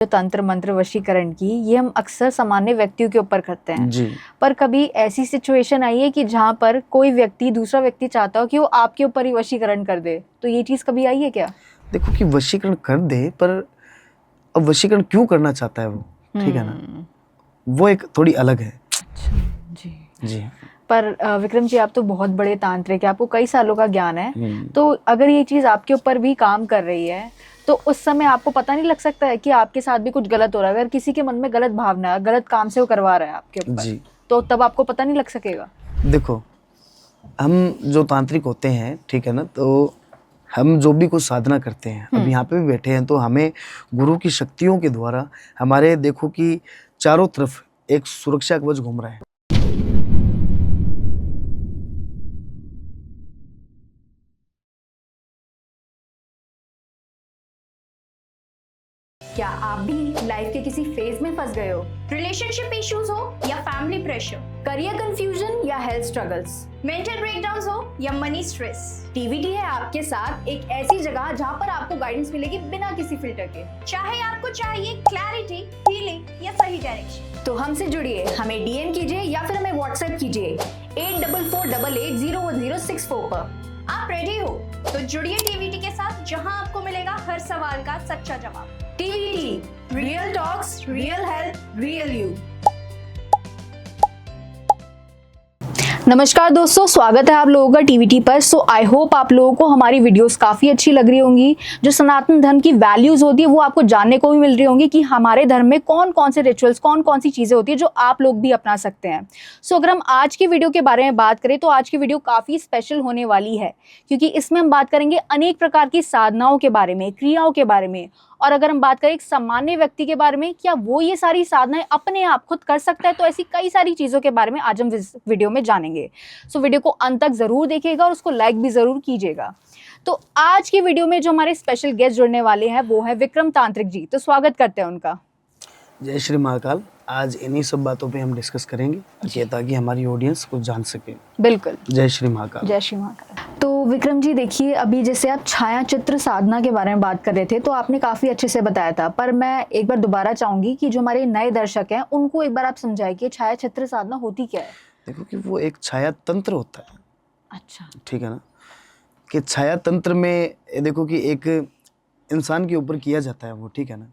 जो तंत्र मंत्र वशीकरण की, ये हम अक्सर सामान्य व्यक्तियों के ऊपर करते हैं जी। पर कभी ऐसी सिचुएशन आई है कि जहाँ पर कोई व्यक्ति दूसरा व्यक्ति चाहता हो कि वो आपके ऊपर ही वशीकरण कर दे, तो ये चीज कभी आई है क्या? देखो कि वशीकरण कर दे, पर अब वशीकरण क्यों करना चाहता है वो, ठीक है ना, वो एक थोड़ी अलग है। अच्छा जी। जी। पर विक्रम जी, आप तो बहुत बड़े तांत्रिक हैं, आपको कई सालों का ज्ञान है, हम्म। तो अगर ये चीज आपके ऊपर भी काम कर रही है तो उस समय आपको पता नहीं लग सकता है कि आपके साथ भी कुछ गलत हो रहा है? अगर किसी के मन में गलत भावना है, गलत काम से वो करवा रहा है आपके ऊपर, जी। तो तब आपको पता नहीं लग सकेगा? देखो, हम जो तांत्रिक होते हैं, ठीक है ना, तो हम जो भी कुछ साधना करते हैं, अब यहाँ पे भी बैठे हैं तो हमें गुरु की शक्तियों के द्वारा हमारे, देखो कि चारों तरफ एक सुरक्षा कवच घूम रहा है। क्या आप भी लाइफ के किसी फेज में फंस गए हो? रिलेशनशिप इश्यूज हो या फैमिली प्रेशर, करियर कंफ्यूजन या हेल्थ स्ट्रगल्स, मेंटल ब्रेकडाउन्स हो या मनी स्ट्रेस, टीवीटी है आपके साथ एक ऐसी जगह जहाँ पर आपको गाइडेंस मिलेगी बिना किसी फिल्टर के। चाहे आपको चाहिए क्लैरिटी, हीलिंग या सही डायरेक्शन, तो हमसे जुड़िए, हमें डीएम कीजिए या फिर हमें व्हाट्सएप कीजिए 8448801064 पर। आप रेडी हो तो जुड़िए टीवीटी के साथ, जहां आपको मिलेगा हर सवाल का सच्चा जवाब। TVT, real talks, real health, real you. नमस्कार दोस्तों, स्वागत है आप लोगों का टीवीटी पर। सो आई होप आप लोगों को हमारी वीडियोस काफ़ी अच्छी लग रही होंगी। जो सनातन धर्म की वैल्यूज़ होती है वो आपको जानने को भी मिल रही होंगी कि हमारे धर्म में कौन कौन से रिचुअल्स, कौन कौन सी चीज़ें होती है जो आप लोग भी अपना सकते हैं। सो अगर हम आज की वीडियो के बारे में बात करें तो आज की वीडियो काफ़ी स्पेशल होने वाली है, क्योंकि इसमें हम बात करेंगे अनेक प्रकार की साधनाओं के बारे में, क्रियाओं के बारे में। और अगर हम बात करें एक सामान्य व्यक्ति के बारे में, क्या वो ये सारी साधनाएं अपने आप खुद कर सकता है, तो ऐसी कई सारी चीज़ों के बारे में आज हम इस वीडियो में जानेंगे। सो वीडियो को अंत तक जरूर देखिएगा और उसको लाइक भी जरूर कीजिएगा। तो आज की वीडियो में जो हमारे स्पेशल गेस्ट जुड़ने वाले हैं वो है विक्रम तांत्रिक जी, तो स्वागत करते हैं उनका। जय श्री महाकाल। आज इन्हीं सब बातों पे हम डिस्कस करेंगे ताकि हमारी ऑडियंस कुछ जान सके। बिल्कुल। जय श्री महाकाल। जय श्री महाकाल। तो विक्रम जी देखिए, अभी जैसे आप छाया चित्र साधना के बारे में बात कर रहे थे तो आपने काफी अच्छे से बताया था, पर मैं एक बार दोबारा चाहूंगी कि जो हमारे नए दर्शक हैं उनको एक बार आप समझाइए कि छाया चित्र साधना होती क्या है। देखो कि वो एक छाया तंत्र होता है। अच्छा। ठीक है ना, कि छाया तंत्र में देखो कि एक इंसान के ऊपर किया जाता है वो, ठीक है ना,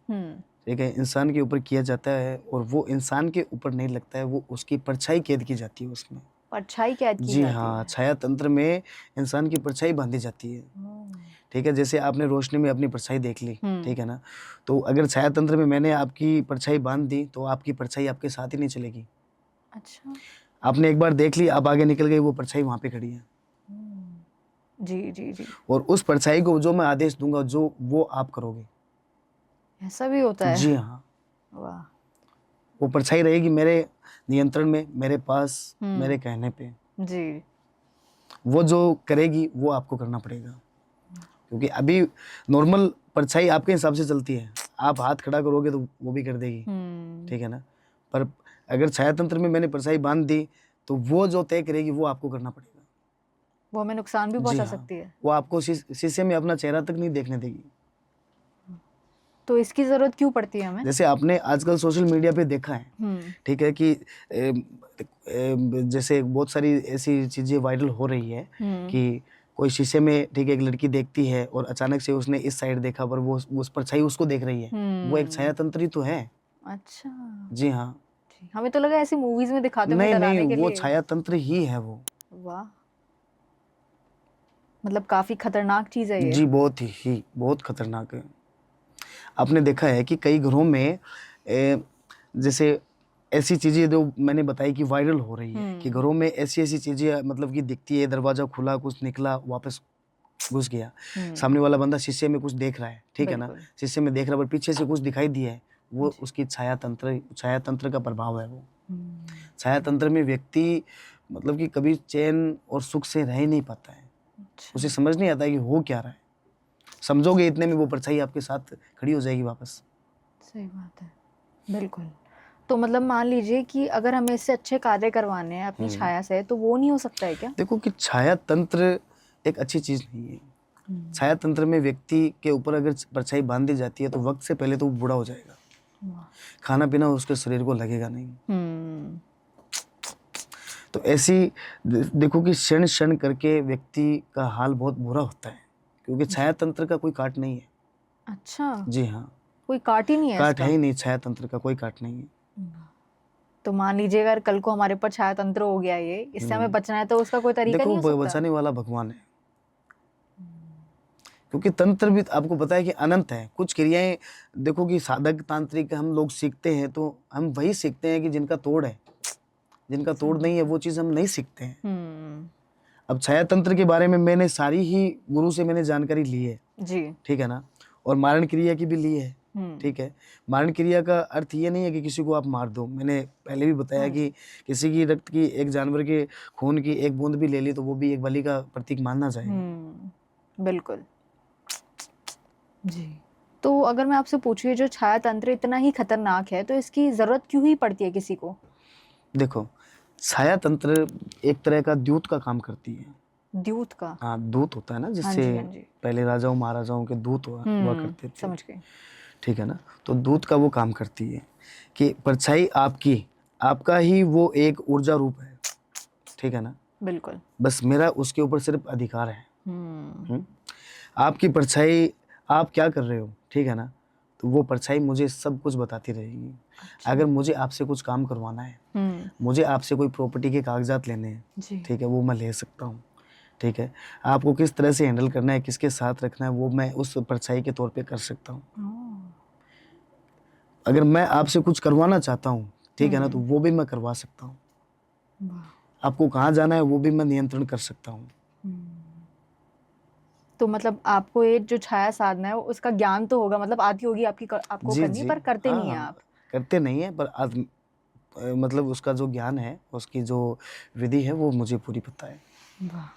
ठीक है, इंसान के ऊपर किया जाता है और वो इंसान के ऊपर नहीं लगता है, वो उसकी परछाई कैद की जाती है उसमें। परछाई कैद की जी जाती हाँ, है। छाया तंत्र में इंसान की परछाई बांधी जाती है। ठीक है, जैसे आपने रोशनी में अपनी परछाई देख ली, ठीक है ना, तो अगर छाया तंत्र में मैंने आपकी परछाई बांध दी तो आपकी परछाई आपके साथ ही नहीं चलेगी। अच्छा। आपने एक बार देख ली, आप आगे निकल गए, वो परछाई वहां पे खड़ी है। जी जी जी। और उस परछाई को जो मैं आदेश दूंगा, जो वो आप करोगे। ऐसा भी होता है? जी हाँ। वाह। वो परछाई रहेगी मेरे नियंत्रण में, मेरे पास, मेरे कहने पे। जी। वो जो करेगी वो आपको करना पड़ेगा, क्योंकि अभी नॉर्मल परछाई आपके हिसाब से चलती है, आप हाथ खड़ा करोगे तो वो भी कर देगी, ठीक है ना। पर अगर छाया तंत्र में मैंने परछाई बांध दी तो वो जो तय करेगी वो आपको करना पड़ेगा। वो हमें नुकसान भी पहुंचा सकती है। वो आपको शीशे में अपना चेहरा तक नहीं देखने देगी। तो इसकी जरूरत क्यों पड़ती है हमें? जैसे आपने आजकल सोशल मीडिया पे देखा है, ठीक है, कि जैसे बहुत सारी ऐसी चीजें वायरल हो रही है कि कोई शीशे में, ठीक है, एक लड़की देखती है और अचानक से उसने इस साइड देखा पर वो उस परछाई उसको देख रही है। वो एक छाया तंत्र ही तो है। अच्छा। जी हाँ। हमें तो लगा ऐसी मूवीज में दिखाते हैं नहीं डराने नहीं, के वो लिए। छाया तंत्र ही है वो। वाह, मतलब काफी खतरनाक चीज है ये। जी, बहुत खतरनाक है। आपने देखा है कि कई घरों में जैसे ऐसी चीजें जो मैंने बताई कि वायरल हो रही है, कि घरों में ऐसी ऐसी चीजें मतलब कि दिखती है, दरवाजा खुला, कुछ निकला, वापस घुस गया, सामने वाला बंदा शीशे में कुछ देख रहा है, ठीक है ना, शीशे में देख रहा है पर पीछे से कुछ दिखाई दिया है, वो उसकी छाया तंत्र का प्रभाव है। वो छाया तंत्र में व्यक्ति मतलब कि कभी चैन और सुख से रह नहीं पाता है। उसे समझ नहीं आता है कि हो क्या रहा है। समझोगे इतने में वो परछाई आपके साथ खड़ी हो जाएगी वापस। सही बात है, बिल्कुल। तो मतलब मान लीजिए कि अगर हमें इससे अच्छे कार्य करवाने हैं अपनी छाया से, तो वो नहीं हो सकता है क्या? देखो कि छाया तंत्र एक अच्छी चीज नहीं है। छाया तंत्र में व्यक्ति के ऊपर अगर परछाई बांध दी जाती है तो वक्त से पहले तो वो बूढ़ा हो जाएगा। खाना पीना उसके शरीर को लगेगा नहीं। हम्म, तो ऐसी देखो कि क्षण क्षण करके व्यक्ति का हाल बहुत बुरा होता है, क्योंकि छाया तंत्र का कोई काट नहीं है। अच्छा, जी हाँ, कोई काट ही नहीं है काट इसका? है ही नहीं, छाया तंत्र का कोई काट नहीं है। तो मान लीजिए अगर कल को हमारे ऊपर छाया तंत्र हो गया, ये इससे हमें बचना है, तो उसका कोई तरीका देखो नहीं हो सकता? बचाने वाला भगवान है, क्योंकि तंत्र भी आपको पता है कि अनंत है। कुछ क्रियाएं देखो कि साधक तांत्रिक हम लोग सीखते हैं तो हम वही सीखते हैं कि जिनका तोड़ है, जिनका तोड़ नहीं है वो चीज़ हम नहीं सीखते हैं। हम्म, अब छाया तंत्र के बारे में मैंने सारी ही गुरु से मैंने जानकारी ली है, जी, ठीक है ना, और मारण क्रिया की भी ली है, ठीक है। मारण क्रिया का अर्थ ये नहीं है कि किसी को आप मार दो। मैंने पहले भी बताया हाँ कि किसी की रक्त की, एक जानवर के खून की एक बूंद भी ले ली तो वो भी एक बलि का प्रतीक मानना चाहिए। बिल्कुल जी। तो अगर मैं आपसे पूछूं, ये जो छाया तंत्र इतना ही खतरनाक है, तो इसकी जरूरत क्यों ही पड़ती है किसी को? देखो, छाया तंत्र एक तरह का दूत का काम करती है। द्यूत का? हाँ, दूत होता है ना, हाँ जिससे जी, हाँ जी, पहले राजाओं महाराजाओं के दूत हुआ करते थे, समझ गई। ठीक है ना। तो दूत का वो काम करती है कि परछाई आपकी, आपका ही वो एक ऊर्जा रूप है, ठीक है ना। बिल्कुल। बस मेरा उसके ऊपर सिर्फ अधिकार है। हम्म, आपकी परछाई, आप क्या कर रहे हो, ठीक है ना, तो वो परछाई मुझे सब कुछ बताती रहेगी। अच्छा। अगर मुझे आपसे कुछ काम करवाना है, मुझे आपसे कोई प्रॉपर्टी के कागजात लेने हैं, जी, ठीक है, वो मैं ले सकता हूँ, ठीक है। आपको किस तरह से हैंडल करना है, किसके साथ रखना है, वो मैं उस परछाई के तौर पे कर सकता हूँ। अगर मैं आपसे कुछ करवाना चाहता हूँ, ठीक है ना, तो वो भी मैं करवा सकता हूँ। वाह। आपको कहाँ जाना है वो भी मैं नियंत्रण कर सकता हूँ। तो मतलब आपको ये जो छाया साधना है उसका ज्ञान तो होगा, मतलब आती होगी आपको जी करनी, जी, पर करते हाँ नहीं है हाँ, आप? करते नहीं है, पर आज मतलब उसका जो ज्ञान है, उसकी जो विधि है वो मुझे पूरी पता है। वाह,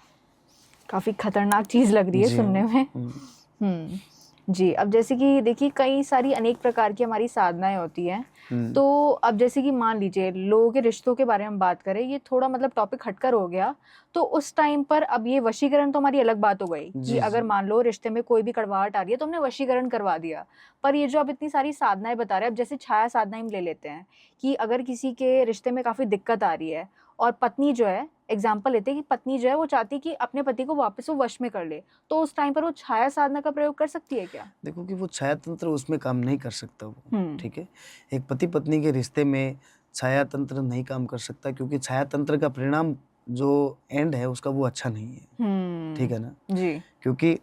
काफी खतरनाक चीज लग रही है जी सुनने में। हम्म, जी। अब जैसे कि देखिए, कई सारी अनेक प्रकार की हमारी साधनाएं होती हैं। तो अब जैसे कि मान लीजिए लोगों के रिश्तों के बारे में बात करें, ये थोड़ा मतलब टॉपिक हटकर हो गया, तो उस टाइम पर अब ये वशीकरण तो हमारी अलग बात हो गई कि जी, अगर जी। मान लो रिश्ते में कोई भी कड़वाहट आ रही है तो हमने वशीकरण करवा दिया। पर ये जो अब इतनी सारी साधनाएं बता रहे हैं, अब जैसे छाया साधना हम ले लेते हैं कि अगर किसी के रिश्ते में काफी दिक्कत आ रही है और पत्नी जो है, एग्जाम्पल लेते हैं कि पत्नी जो है वो चाहती है कि अपने पति को वापस वो वश में कर ले, तो उस टाइम पर वो छाया साधना का प्रयोग कर सकती है क्या? देखो कि वो छाया तंत्र उसमें काम नहीं कर सकता वो, हम्म, ठीक है। एक पति पत्नी के रिश्ते में छाया तंत्र नहीं काम कर सकता, क्योंकि छाया तंत्र का परिणाम जो एंड है उसका वो अच्छा नहीं है, ठीक है ना। जी, क्योंकि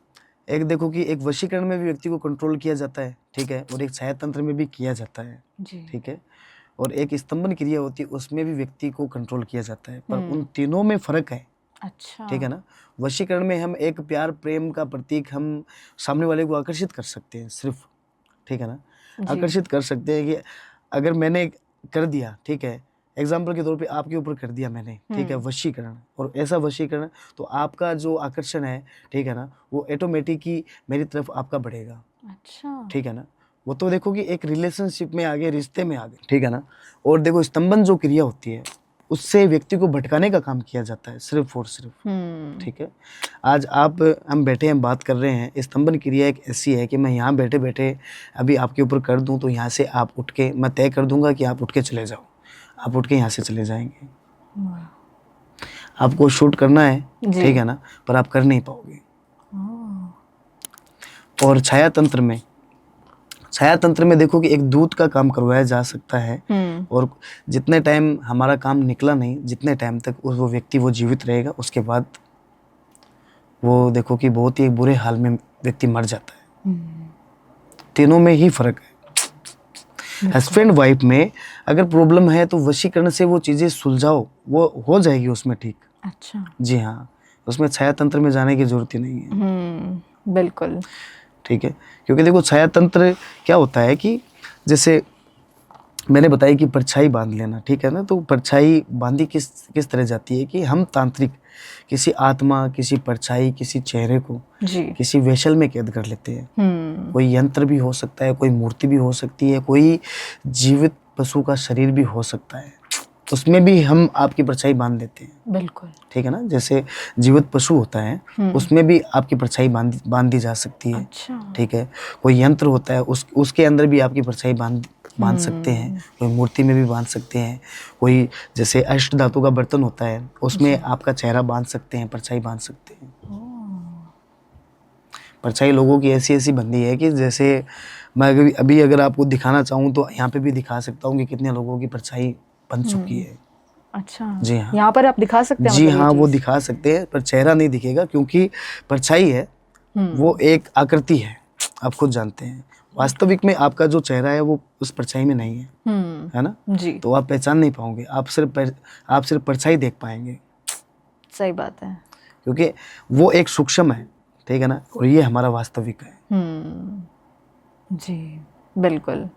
एक देखो कि एक वशीकरण में भी व्यक्ति को कंट्रोल किया जाता है, ठीक है, और एक छाया तंत्र में भी किया जाता है, जी, ठीक है, और एक स्तंभन क्रिया होती है उसमें भी व्यक्ति को कंट्रोल किया जाता है, पर उन तीनों में फर्क है, अच्छा, ठीक है ना। वशीकरण में हम एक प्यार प्रेम का प्रतीक हम सामने वाले को आकर्षित कर सकते हैं सिर्फ, ठीक है ना, जी, आकर्षित कर सकते हैं कि अगर मैंने कर दिया, ठीक है, एग्जाम्पल के तौर पे आपके ऊपर कर दिया मैंने, ठीक है, वशीकरण, और ऐसा वशीकरण तो आपका जो आकर्षण है, ठीक है ना, वो ऑटोमेटिक ही मेरी तरफ आपका बढ़ेगा, अच्छा, ठीक है ना। वो तो देखो कि एक रिलेशनशिप में आ गए, रिश्ते में आ गए, ठीक है ना। और देखो स्तंभन जो क्रिया होती है उससे व्यक्ति को भटकाने का काम किया जाता है सिर्फ और सिर्फ, ठीक है। आज हम बैठे हैं बात कर रहे हैं, स्तंभन क्रिया एक ऐसी है कि मैं यहाँ बैठे बैठे अभी आपके ऊपर कर दूं तो यहाँ से आप उठ के, मैं तय कर दूंगा कि आप उठ के चले जाओ, आप उठ के यहाँ से चले जाएंगे, आपको शूट करना है, ठीक है ना, पर आप कर नहीं पाओगे। और छाया तंत्र में देखो कि एक दूत का काम करवाया जा सकता है, और जितने टाइम हमारा काम निकला नहीं, जितने टाइम तक वो व्यक्ति वो जीवित रहेगा, उसके बाद वो देखो कि बहुत ही बुरे हाल में व्यक्ति मर जाता है। तीनों में ही फर्क है। हस्बैंड वाइफ में अगर प्रॉब्लम है तो वशीकरण से वो चीज़ें सुलझाओ, वो हो जाएगी उसमें ठीक। अच्छा, जी हाँ, उसमें छाया तंत्र में जाने की जरूरत ही नहीं है। बिल्कुल, ठीक है, क्योंकि देखो छाया तंत्र क्या होता है कि जैसे मैंने बताया कि परछाई बांध लेना, ठीक है ना, तो परछाई बांधी किस तरह जाती है कि हम तांत्रिक किसी आत्मा, किसी परछाई, किसी चेहरे को जी, किसी वेशल में कैद कर लेते हैं। कोई यंत्र भी हो सकता है, कोई मूर्ति भी हो सकती है, कोई जीवित पशु का शरीर भी हो सकता है, उसमें भी हम आपकी परछाई बांध देते हैं, बिल्कुल, ठीक है ना। जैसे जीवित पशु होता है उसमें भी आपकी परछाई बांधी जा सकती है, अच्छा, ठीक है। कोई यंत्र होता है उसके अंदर भी आपकी परछाई बांध सकते हैं, कोई मूर्ति में भी बांध सकते हैं, कोई जैसे अष्ट धातु का बर्तन होता है उसमें आपका चेहरा बांध सकते हैं, परछाई बांध सकते हैं। परछाई लोगों की ऐसी ऐसी बंधी है कि जैसे मैं अभी अगर आपको दिखाना चाहूँ तो यहाँ पे भी दिखा सकता हूँ कि कितने लोगों की परछाई बन चुकी है। अच्छा, जी हाँ, यहाँ पर आप दिखा सकते हैं? जी मतलब ये हाँ, वो चीज़? दिखा सकते हैं पर चेहरा नहीं दिखेगा क्योंकि परछाई है वो एक आकृति है, आप खुद जानते हैं। वास्तविक में आपका जो चेहरा है वो उस परछाई में नहीं है, है ना? जी, तो आप पहचान नहीं पाओगे, आप सिर्फ परछाई देख पाएंगे सही बात है। क्योंकि वो एक सूक्ष्म है, ठीक है ना, और ये हमारा वास्तविक है। जी, बिल्कुल।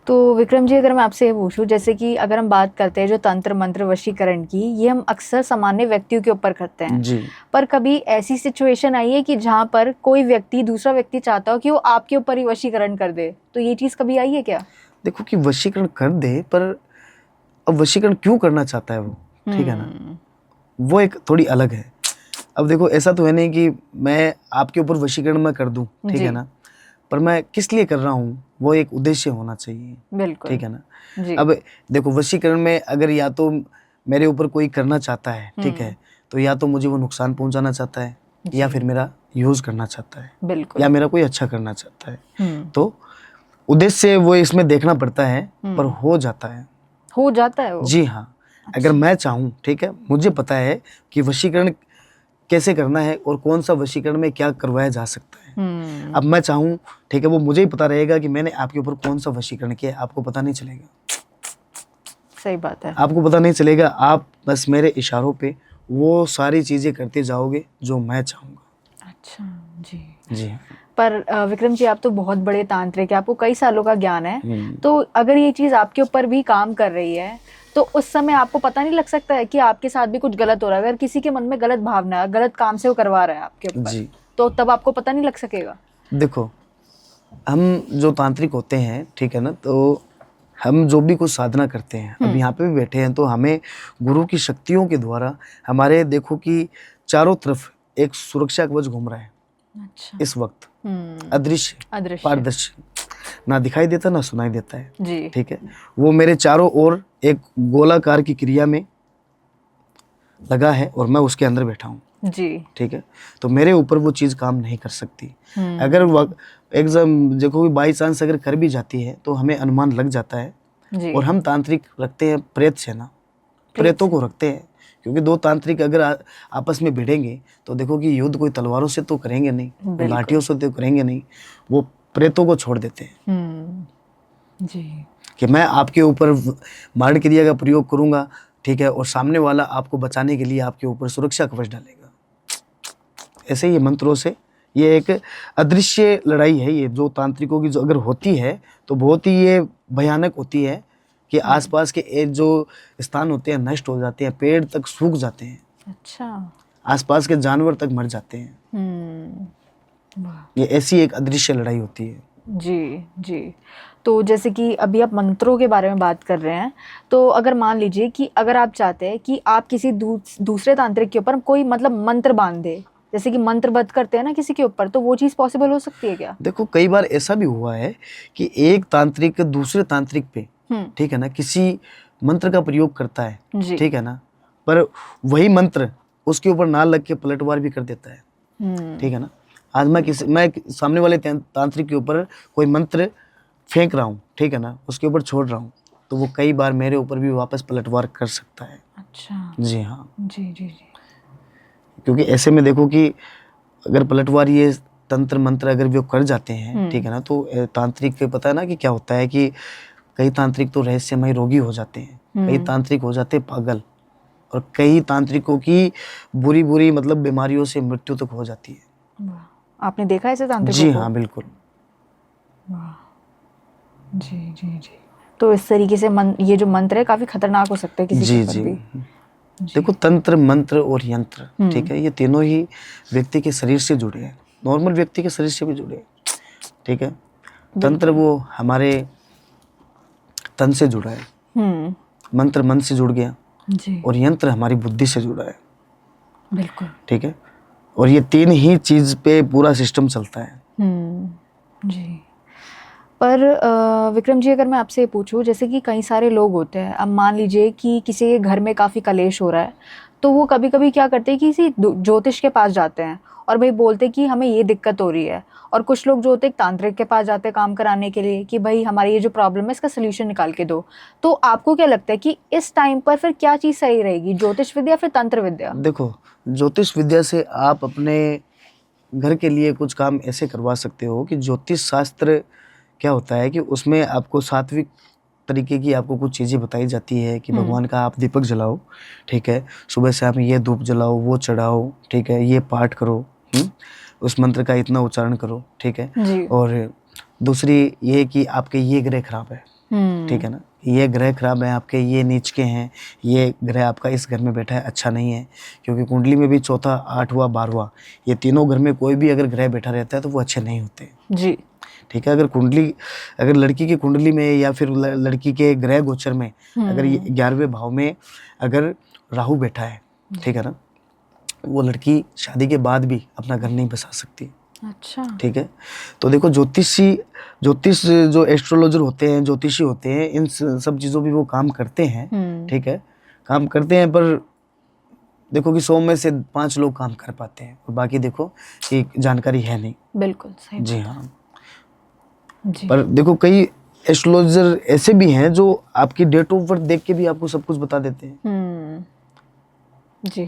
तो विक्रम जी, अगर मैं आपसे ये पूछूं, जैसे कि अगर हम बात करते हैं जो तंत्र मंत्र वशीकरण की, ये हम अक्सर सामान्य व्यक्तियों के ऊपर करते हैं, जी, पर कभी ऐसी सिचुएशन आई है कि जहाँ पर कोई व्यक्ति, दूसरा व्यक्ति चाहता हो कि वो आपके ऊपर ही वशीकरण कर दे, तो ये चीज़ कभी आई है क्या? देखो कि वशीकरण कर दे, पर अब वशीकरण क्यों करना चाहता है वो, ठीक है ना, वो एक थोड़ी अलग है। अब देखो ऐसा तो है नहीं कि मैं आपके ऊपर वशीकरण मैं कर दूं, ठीक जी। है ना, पर मैं किस लिए कर रहा हूँ वो एक उद्देश्य होना चाहिए, बिल्कुल। ठीक है ना। जी। अब देखो वशीकरण में अगर या तो मेरे ऊपर कोई करना चाहता है, ठीक है, तो या तो मुझे वो नुकसान पहुंचाना चाहता है या फिर मेरा यूज करना चाहता है बिल्कुल। या मेरा कोई अच्छा करना चाहता है। तो उद्देश्य वो इसमें देखना पड़ता है, पर हो जाता है। हो जाता है वो? जी हाँ, अगर मैं चाहूँ, ठीक है, मुझे पता है कि वशीकरण कैसे करना है और कौन सा वशीकरण में क्या करवाया जा सकता है। अब मैं चाहूँ, ठीक है, वो मुझे ही पता रहेगा कि मैंने आपके ऊपर कौन सा वशीकरण किया, आपको पता नहीं चलेगा। सही बात है। आपको पता नहीं चलेगा, आप बस मेरे इशारों पे वो सारी चीजें करते जाओगे जो मैं चाहूँगा। अच्छा, जी। जी हाँ। पर विक्रम जी, आप तो बहुत बड़े तांत्रिक हैं, आपको कई सालों का ज्ञान है, हम्म। तो अगर ये चीज़ आपके ऊपर भी काम कर रही है, तो उस समय आपको पता नहीं लग सकता है कि आपके साथ भी कुछ गलत हो रहा है? अगर किसी के मन में गलत भावना है, गलत काम से वो करवा रहा है आपके ऊपर, जी, तो तब आपको पता नहीं लग सकेगा? देखो हम जो तांत्रिक होते हैं, ठीक है ना, तो हम जो भी कुछ साधना करते हैं, अब यहाँ पे भी बैठे हैं तो हमें गुरु की शक्तियों के द्वारा हमारे देखो कि चारों तरफ एक सुरक्षा कवच घूम रहा है अच्छा। इस वक्त, अदृश्य, अदृश्य। पारदर्शी, ना दिखाई देता ना सुनाई देता है, जी। ठीक है। वो मेरे चारों ओर एक गोलाकार की क्रिया में लगा है और मैं उसके अंदर बैठा हूँ, जी। ठीक है। तो मेरे ऊपर वो चीज़ काम नहीं कर सकती। अगर एकदम देखो कि बाई चांस अगर कर भी जाती है तो हमें अनुमान लग जाता है। जी। और हम तांत्रिक रखते हैं प्रेत सेना, प्रेतों को रखते हैं, क्योंकि दो तांत्रिक अगर आपस में भिड़ेंगे तो देखो कि युद्ध कोई तलवारों से तो करेंगे नहीं, लाठियों से तो करेंगे नहीं, वो प्रेतों को छोड़ देते हैं। जी। कि मैं आपके ऊपर मारण क्रिया का प्रयोग करूंगा, ठीक है, और सामने वाला आपको बचाने के लिए आपके ऊपर सुरक्षा कवच डालेगा। ऐसे ही मंत्रों से ये एक अदृश्य लड़ाई है, ये जो तांत्रिकों की जो अगर होती है तो बहुत ही ये भयानक होती है कि आसपास के जो स्थान होते हैं नष्ट हो जाते हैं, पेड़ तक सूख जाते हैं, अच्छा। आसपास के जानवर तक मर जाते हैं। वाह। ये ऐसी एक अदृश्य लड़ाई होती है। जी, जी। तो जैसे कि अभी आप मंत्रों के बारे में बात कर रहे हैं, तो अगर मान लीजिए कि अगर आप चाहते हैं कि आप किसी दूसरे तांत्रिक के ऊपर कोई मतलब मंत्र बांध दे, जैसे कि मंत्रबद्ध करते हैं ना किसी के ऊपर, तो वो चीज़ पॉसिबल हो सकती है क्या? देखो कई बार ऐसा भी हुआ है कि एक तांत्रिक दूसरे तांत्रिक पे, ठीक है ना, किसी मंत्र का प्रयोग करता है, जी। ठीक है ना, पर वही मंत्र उसके ऊपर ना लग के पलटवार भी कर देता है, ठीक है ना। आज मैं सामने वाले तांत्रिक के ऊपर कोई मंत्र फेंक रहा हूँ, ठीक है ना, उसके ऊपर छोड़ रहा हूँ, तो वो कई बार मेरे ऊपर भी वापस पलटवार कर सकता है। अच्छा। जी हाँ। जी, जी, जी। क्योंकि ऐसे में देखो कि अगर पलटवार ये तंत्र मंत्र अगर वो कर जाते हैं, ठीक है ना, तो तांत्रिक के पता है ना कि क्या होता है कि कई तांत्रिक तो रहस्यमय रोगी हो जाते हैं, कई तांत्रिक हो जाते हैं पागल, और कई तांत्रिकों की बुरी बुरी मतलब बीमारियों से मृत्यु तक हो जाती है। आपने देखा ऐसे तांत्रिकों जी को? हाँ, बिल्कुल। जी, जी, जी। तो इस तरीके से ये जो मंत्र है काफी खतरनाक हो सकते हैं किसी जी के ऊपर जी भी। देखो तंत्र मंत्र और यंत्र, ठीक है, ये तीनों ही व्यक्ति के शरीर से जुड़े हैं, नॉर्मल व्यक्ति के शरीर से भी जुड़े हैं, ठीक है। तंत्र वो हमारे तन से जुड़ा है, मंत्र मन से जुड़ गया, जी। और यंत्र हमारी बुद्धि से जुड़ा है, बिल्कुल। ठीक है। और ये तीन ही चीज पे पूरा सिस्टम चलता है। जी। पर विक्रम जी, अगर मैं आपसे ये पूछूं, जैसे कि कई सारे लोग होते हैं, अब मान लीजिए कि किसी के घर में काफ़ी कलेश हो रहा है, तो वो कभी कभी क्या करते हैं कि किसी ज्योतिष के पास जाते हैं और भाई बोलते हैं कि हमें ये दिक्कत हो रही है। और कुछ लोग जो होते हैं तांत्रिक के पास जाते हैं काम कराने के लिए कि भाई हमारी ये जो प्रॉब्लम है इसका सोल्यूशन निकाल के दो। तो आपको क्या लगता है कि इस टाइम पर फिर क्या चीज़ सही रहेगी, ज्योतिष विद्या या फिर तंत्र विद्या? देखो, ज्योतिष विद्या से आप अपने घर के लिए कुछ काम ऐसे करवा सकते हो कि ज्योतिष शास्त्र क्या होता है कि उसमें आपको सात्विक तरीके की आपको कुछ चीज़ें बताई जाती है कि भगवान का आप दीपक जलाओ, ठीक है, सुबह शाम ये धूप जलाओ, वो चढ़ाओ, ठीक है, ये पाठ करो, उस मंत्र का इतना उच्चारण करो, ठीक है। जी। और दूसरी ये कि आपके ये ग्रह खराब है, ठीक है ना, ये ग्रह खराब है आपके, ये नीच के हैं, ये ग्रह आपका इस घर में बैठा है, अच्छा नहीं है। क्योंकि कुंडली में भी चौथा, आठवां, 12वां, ये तीनों घर में कोई भी अगर ग्रह बैठा रहता है तो वो अच्छे नहीं होते। जी। ठीक है, अगर लड़की की कुंडली में या फिर लड़की के ग्रह गोचर में अगर ये 11वें भाव में अगर राहु बैठा है, ठीक है ना, वो लड़की शादी के बाद भी अपना घर नहीं बसा सकती। अच्छा। ठीक है, तो देखो ज्योतिष जो एस्ट्रोलॉजर होते हैं, ज्योतिषी होते हैं, इन सब चीज़ों भी वो काम करते हैं, ठीक है, काम करते हैं। पर देखो कि 100 में से 5 लोग काम कर पाते हैं और बाकी देखो कि जानकारी है नहीं। बिल्कुल सही। जी हाँ। जी। पर देखो कई एस्ट्रोलॉजर ऐसे भी हैं जो आपकी डेट ऑफ बर्थ देख के भी आपको सब कुछ बता देते हैं। जी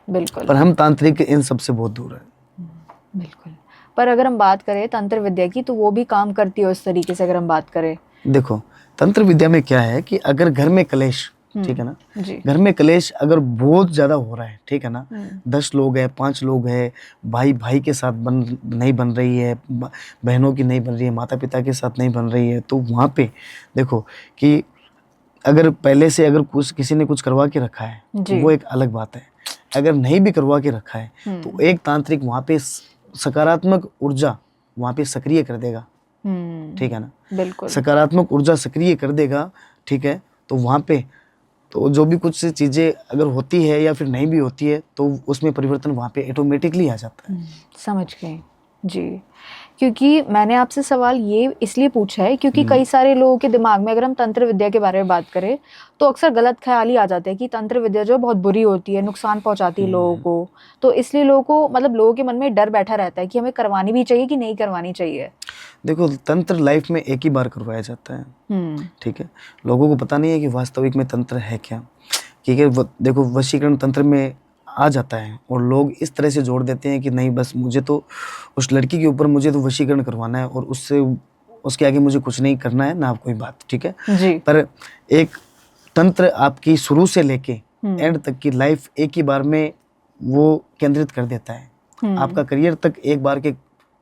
बिल्कुल। पर हम तांत्रिक इन सब से बहुत दूर हैं। बिल्कुल। पर अगर हम बात करें तंत्र विद्या की, तो वो भी काम करती है उस तरीके से। अगर हम बात करें, देखो तंत्र विद्या में क्या है कि अगर घर में कलेश, ठीक है ना, जी। घर में कलेश अगर बहुत ज्यादा हो रहा है, ठीक है ना, 10 लोग हैं, 5 लोग हैं, भाई भाई के साथ नहीं बन रही है, बहनों की नहीं बन रही है, माता पिता के साथ नहीं बन रही है, तो वहाँ पे देखो कि अगर पहले से अगर किसी ने कुछ करवा के रखा है वो एक अलग बात है। अगर नहीं भी करवा के रखा है तो एक तांत्रिक वहाँ पे सकारात्मक ऊर्जा वहाँ पे सक्रिय कर देगा, ठीक है ना, बिल्कुल सकारात्मक ऊर्जा सक्रिय कर देगा, ठीक है। तो वहाँ पे तो जो भी कुछ चीज़ें अगर होती है या फिर नहीं भी होती है तो उसमें परिवर्तन वहाँ पे ऑटोमेटिकली आ जाता है। समझ गए जी। क्योंकि मैंने आपसे सवाल ये इसलिए पूछा है क्योंकि कई सारे लोगों के दिमाग में, अगर हम तंत्र विद्या के बारे में बात करें, तो अक्सर गलत ख्याल ही आ जाते हैं कि तंत्र विद्या जो बहुत बुरी होती है, नुकसान पहुंचाती है लोगों को। तो इसलिए लोगों को, मतलब लोगों के मन में डर बैठा रहता है कि हमें करवानी भी चाहिए कि नहीं करवानी चाहिए। देखो तंत्र लाइफ में एक ही बार करवाया जाता है, ठीक है। लोगों को पता नहीं है कि वास्तविक में तंत्र है क्या। क्योंकि देखो वशीकरण तंत्र में आ जाता है और लोग इस तरह से जोड़ देते हैं कि नहीं बस मुझे तो उस लड़की के ऊपर मुझे तो वशीकरण करवाना है और उसके आगे मुझे कुछ नहीं करना है ना कोई बात, ठीक है जी। पर एक तंत्र आपकी शुरू से लेके एंड तक की लाइफ एक ही बार में वो केंद्रित कर देता है। आपका करियर तक एक बार के,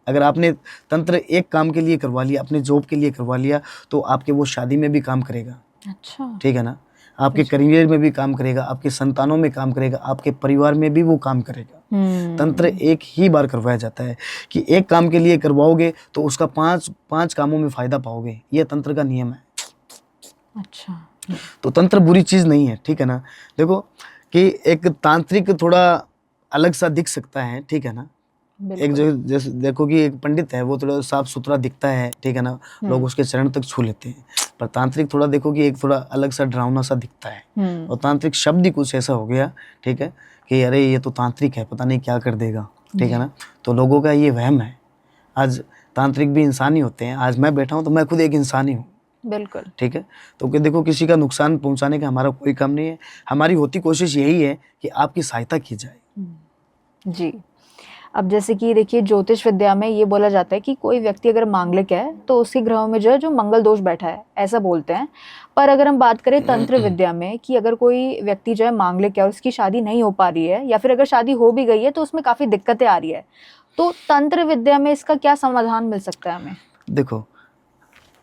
अगर आपने तंत्र एक काम के लिए करवा लिया, अपने जॉब के लिए करवा लिया, तो आपके वो शादी में भी काम करेगा। अच्छा। ठीक है ना, आपके करियर में भी काम करेगा, आपके संतानों में काम करेगा, आपके परिवार में भी वो काम करेगा। तंत्र एक ही बार करवाया जाता है कि एक काम के लिए करवाओगे तो उसका पांच कामों में फायदा पाओगे, ये तंत्र का नियम है। अच्छा। तो तंत्र बुरी चीज नहीं है, ठीक है ना। देखो कि एक तांत्रिक थोड़ा अलग सा दिख सकता है, ठीक है ना। एक जो जैसे देखो कि एक पंडित है वो थोड़ा साफ सुथरा दिखता है, ठीक है ना, लोग उसके चरण तक छू लेते हैं। पर तांत्रिक थोड़ा देखो कि एक थोड़ा अलग सा डरावना सा दिखता है। और तांत्रिक शब्द ही कुछ ऐसा हो गया, ठीक है, कि अरे ये तो तांत्रिक है, पता नहीं क्या कर देगा, ठीक है ना। तो लोगों का ये वहम है। आज तांत्रिक भी इंसान ही होते हैं। आज मैं बैठा हूँ तो मैं खुद एक इंसान ही हूँ, बिल्कुल, ठीक है। तो कि देखो किसी का नुकसान पहुंचाने का हमारा कोई काम नहीं है। हमारी होती कोशिश यही है कि आपकी सहायता की जाए। जी। अब जैसे कि देखिए ज्योतिष विद्या में ये बोला जाता है कि कोई व्यक्ति अगर मांगलिक है तो उसके ग्रहों में जो है जो मंगल दोष बैठा है, ऐसा बोलते हैं। पर अगर हम बात करें तंत्र विद्या में कि अगर कोई व्यक्ति जो है मांगलिक है और उसकी शादी नहीं हो पा रही है या फिर अगर शादी हो भी गई है तो उसमें काफ़ी दिक्कतें आ रही है, तो तंत्र विद्या में इसका क्या समाधान मिल सकता है हमें? देखो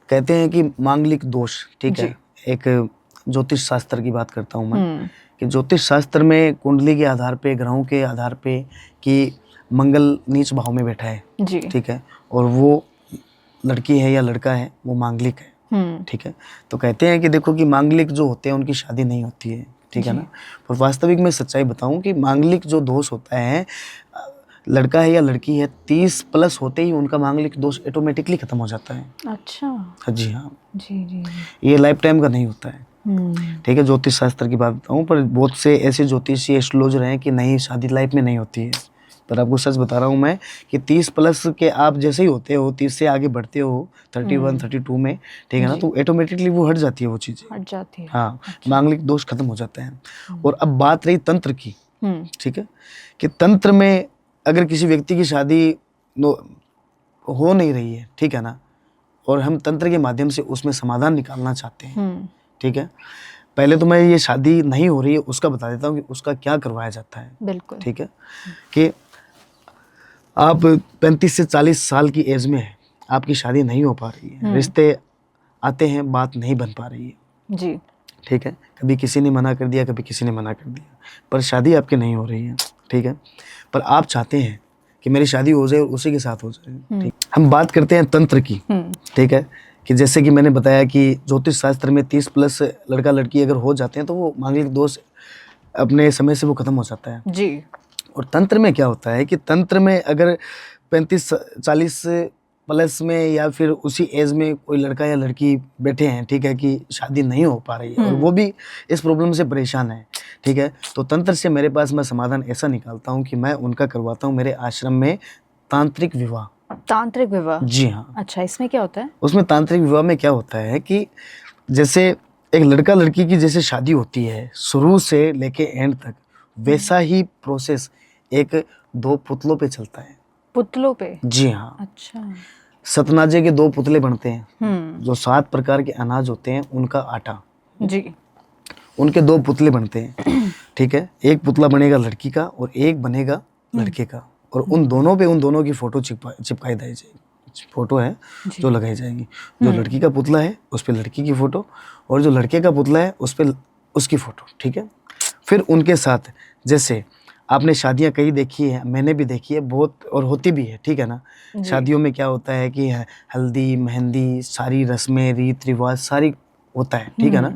कहते हैं कि मांगलिक दोष, ठीक है, एक ज्योतिष शास्त्र की बात करता हूँ मैं कि ज्योतिष शास्त्र में कुंडली के आधार पे, ग्रहों के आधार पे कि मंगल नीच भाव में बैठा है, ठीक है, और वो लड़की है या लड़का है वो मांगलिक है, ठीक है। तो कहते हैं कि देखो कि मांगलिक जो होते हैं उनकी शादी नहीं होती है, ठीक है ना। पर वास्तविक में सच्चाई बताऊं कि मांगलिक जो दोष होता है, लड़का है या लड़की है, 30 प्लस होते ही उनका मांगलिक दोष ऑटोमेटिकली खत्म हो जाता है। अच्छा। हाँ जी हाँ, जी जी। ये लाइफ टाइम का नहीं होता है। ठीक है, ज्योतिष शास्त्र की बात बताऊँ, पर बहुत से ऐसे ज्योतिषी एस्ट्रोलॉजर हैं कि नहीं, शादी लाइफ में नहीं होती है। पर आपको सच बता रहा हूँ मैं कि 30 प्लस के आप जैसे ही होते हो, 30 से आगे बढ़ते हो 31 32 में, ठीक है ना, तो ऑटोमेटिकली वो हट जाती है वो चीज़ें, हट जाती है। हाँ, मांगलिक दोष खत्म हो जाते हैं। और अब बात रही तंत्र की, ठीक है, कि तंत्र में अगर किसी व्यक्ति की शादी हो नहीं रही है, ठीक है ना, और हम तंत्र के माध्यम से उसमें समाधान निकालना चाहते हैं, ठीक है, पहले तो मैं ये शादी नहीं हो रही है उसका बता देता हूँ कि उसका क्या करवाया जाता है। बिल्कुल। ठीक है, कि आप 35 से 40 साल की एज में है, आपकी शादी नहीं हो पा रही है, रिश्ते आते हैं, बात नहीं बन पा रही है जी। ठीक है, कभी किसी ने मना कर दिया, कभी किसी ने मना कर दिया, पर शादी आपकी नहीं हो रही है, ठीक है, पर आप चाहते हैं कि मेरी शादी हो जाए और उसी के साथ हो जाए। ठीक, हम बात करते हैं तंत्र की, ठीक है, कि जैसे कि मैंने बताया कि ज्योतिष शास्त्र में 30 प्लस लड़का लड़की अगर हो जाते हैं तो वो मांगलिक दोष अपने समय से वो खत्म हो जाता है जी। और तंत्र में क्या होता है कि तंत्र में अगर 35-40 प्लस में या फिर उसी एज में कोई लड़का या लड़की बैठे हैं, ठीक है, कि शादी नहीं हो पा रही है और वो भी इस प्रॉब्लम से परेशान है, ठीक है, तो तंत्र से मेरे पास मैं समाधान ऐसा निकालता हूँ कि मैं उनका करवाता हूँ मेरे आश्रम में तांत्रिक विवाह। तांत्रिक विवाह? जी हाँ। अच्छा, इसमें क्या होता है? उसमें तांत्रिक विवाह में क्या होता है कि जैसे एक लड़का लड़की की जैसे शादी होती है शुरू से लेके एंड तक, वैसा ही प्रोसेस एक 2 पुतलों पे चलता है। पुतलों पे? जी हाँ। अच्छा। सतनाजे के 2 पुतले बनते हैं, जो 7 प्रकार के अनाज होते हैं उनका आटा, जी। उनके 2 पुतले बनते हैं, ठीक है, एक पुतला बनेगा लड़की का और एक बनेगा लड़के का, और उन दोनों पे उन दोनों की फोटो चिपकाई जाएगी, फोटो है जो लगाई जाएगी, जो लड़की का पुतला है उस पे लड़की की फोटो और जो लड़के का पुतला है उस पे उसकी फोटो, ठीक है। फिर उनके साथ, जैसे आपने शादियां कई देखी है, मैंने भी देखी है बहुत, और होती भी है, ठीक है ना, शादियों में क्या होता है कि हल्दी मेहंदी सारी रस्में रीत रिवाज सारी होता है, ठीक है ना,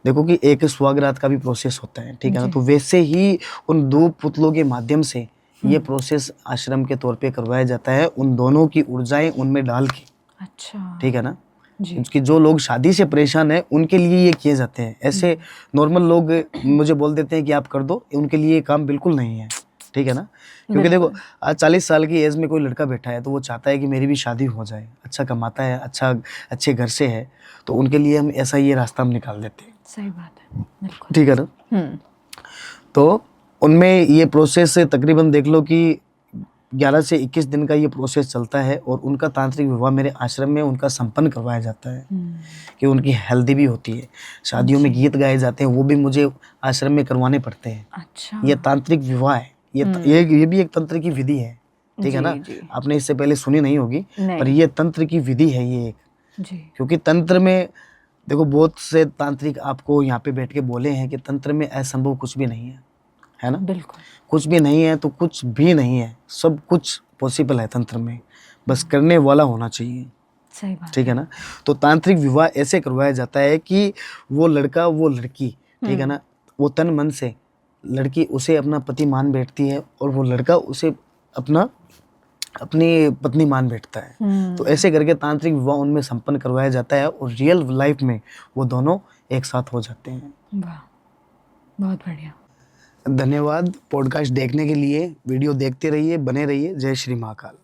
देखो कि एक सुहागरात का भी प्रोसेस होता है, ठीक है ना, तो वैसे ही उन 2 पुतलों के माध्यम से ये प्रोसेस आश्रम के तौर पे करवाया जाता है, उन दोनों की ऊर्जाएं उनमें डाल के। अच्छा। ठीक है ना, क्योंकि जो लोग शादी से परेशान है उनके लिए ये किए जाते हैं, ऐसे नॉर्मल लोग मुझे बोल देते हैं कि आप कर दो, उनके लिए ये काम बिल्कुल नहीं है, ठीक है ना, क्योंकि देखो आज 40 साल की एज में कोई लड़का बैठा है तो वो चाहता है कि मेरी भी शादी हो जाए, अच्छा कमाता है, अच्छे घर से है, तो उनके लिए हम ऐसा ये रास्ता हम निकाल देते हैं। सही बात है, बिल्कुल। ठीक है ना, तो उनमें ये प्रोसेस तकरीबन देख लो कि 11 से 21 दिन का ये प्रोसेस चलता है और उनका तांत्रिक विवाह मेरे आश्रम में उनका संपन्न करवाया जाता है, कि उनकी हल्दी भी होती है, शादियों में गीत गाए जाते हैं, वो भी मुझे आश्रम में करवाने पड़ते हैं। अच्छा। ये तांत्रिक विवाह है, ये भी एक तंत्र की विधि है, ठीक है ना, आपने इससे पहले सुनी नहीं होगी, पर ये तंत्र की विधि है ये एक, क्योंकि तंत्र में देखो बहुत से तांत्रिक आपको यहाँ पे बैठ के बोले हैं कि तंत्र में असंभव कुछ भी नहीं है ना, बिल्कुल कुछ भी नहीं है तो कुछ भी नहीं है, सब कुछ पॉसिबल है तंत्र में, बस करने वाला होना चाहिए। सही बात, ठीक है ना, तो तांत्रिक विवाह ऐसे करवाया जाता है कि वो लड़का वो लड़की, ठीक है ना, वो तन मन से लड़की उसे अपना पति मान बैठती है और वो लड़का उसे अपनी पत्नी मान बैठता है, तो ऐसे करके तांत्रिक विवाह उनमें संपन्न करवाया जाता है और रियल लाइफ में वो दोनों एक साथ हो जाते हैं। वाह, बहुत बढ़िया। धन्यवाद पॉडकास्ट देखने के लिए, वीडियो देखते रहिए, बने रहिए। जय श्री महाकाल।